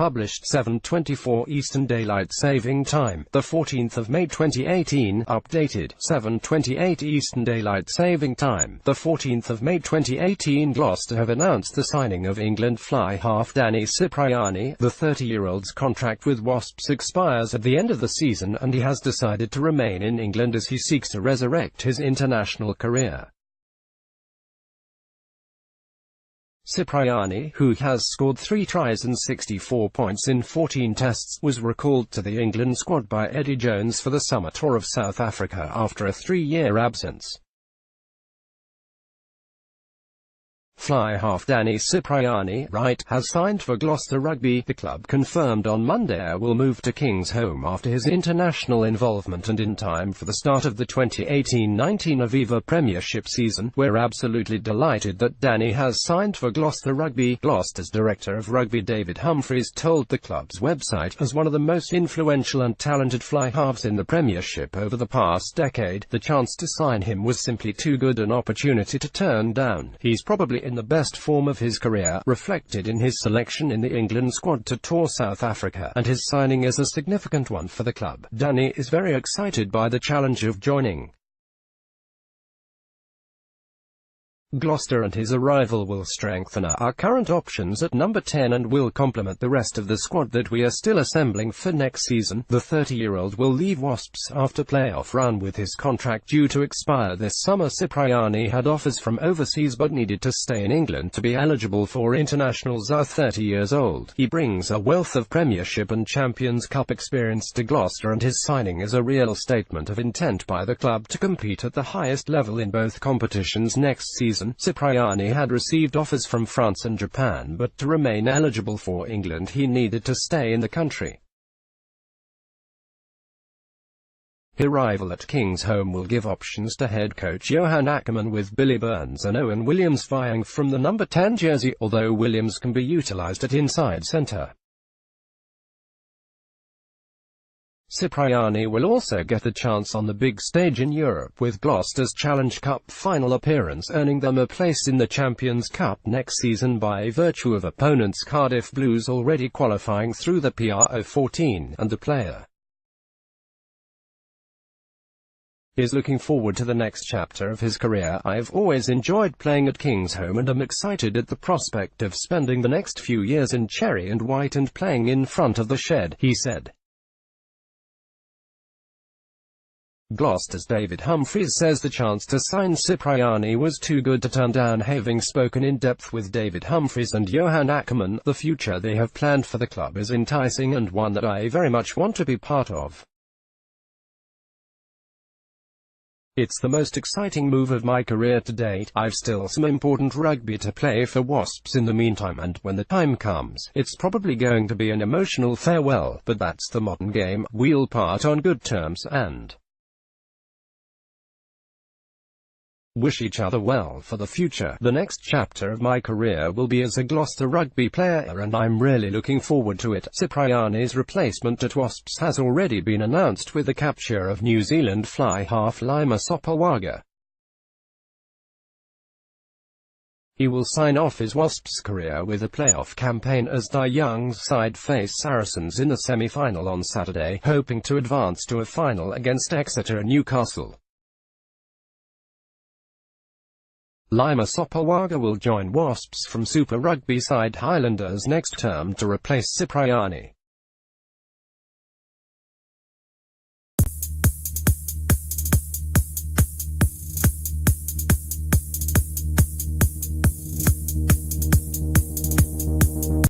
published 7:24 Eastern Daylight Saving Time, the 14th of May 2018, updated 7:28 Eastern Daylight Saving Time, the 14th of May 2018. Gloucester have announced the signing of England fly half Danny Cipriani. The 30-year-old's contract with Wasps expires at the end of the season, and he has decided to remain in England as he seeks to resurrect his international career. Cipriani, who has scored 3 tries and 64 points in 14 tests, was recalled to the England squad by Eddie Jones for the summer tour of South Africa after a 3-year absence. Fly half Danny Cipriani, right, has signed for Gloucester Rugby. The club confirmed on Monday will move to Kingsholm after his international involvement and in time for the start of the 2018-19 Aviva Premiership season. We're absolutely delighted that Danny has signed for Gloucester Rugby. Gloucester's director of rugby David Humphreys told the club's website, as one of the most influential and talented fly halves in the Premiership over the past decade, the chance to sign him was simply too good an opportunity to turn down. He's probably in the best form of his career, reflected in his selection in the England squad to tour South Africa, and his signing is a significant one for the club. Danny is very excited by the challenge of joining Gloucester, and his arrival will strengthen our current options at number 10 and will complement the rest of the squad that we are still assembling for next season. The 30-year-old will leave Wasps after playoff run with his contract due to expire this summer. Cipriani had offers from overseas but needed to stay in England to be eligible for internationals. 30 years old, he brings a wealth of Premiership and Champions Cup experience to Gloucester, and his signing is a real statement of intent by the club to compete at the highest level in both competitions next season. Cipriani had received offers from France and Japan, but to remain eligible for England he needed to stay in the country. His arrival at Kingsholm will give options to head coach Johan Ackermann, with Billy Burns and Owen Williams vying from the number 10 jersey, although Williams can be utilised at inside centre. Cipriani will also get the chance on the big stage in Europe, with Gloucester's Challenge Cup final appearance earning them a place in the Champions Cup next season by virtue of opponents Cardiff Blues already qualifying through the PRO14, and the player is looking forward to the next chapter of his career. "I've always enjoyed playing at Kingsholm and am excited at the prospect of spending the next few years in cherry and white and playing in front of the shed," he said. Gloucester's David Humphreys says the chance to sign Cipriani was too good to turn down. Having spoken in depth with David Humphreys and Johan Ackermann, the future they have planned for the club is enticing and one that I very much want to be part of. It's the most exciting move of my career to date. I've still some important rugby to play for Wasps in the meantime, and when the time comes, it's probably going to be an emotional farewell, but that's the modern game. We'll part on good terms and wish each other well for the future. The next chapter of my career will be as a Gloucester rugby player, and I'm really looking forward to it. Cipriani's replacement at Wasps has already been announced with the capture of New Zealand fly half Lima Sopoaga. He will sign off his Wasps career with a playoff campaign as the Young's side face Saracens in the semi-final on Saturday, hoping to advance to a final against Exeter and Newcastle. Lima Sopoaga will join Wasps from Super Rugby side Highlanders next term to replace Cipriani.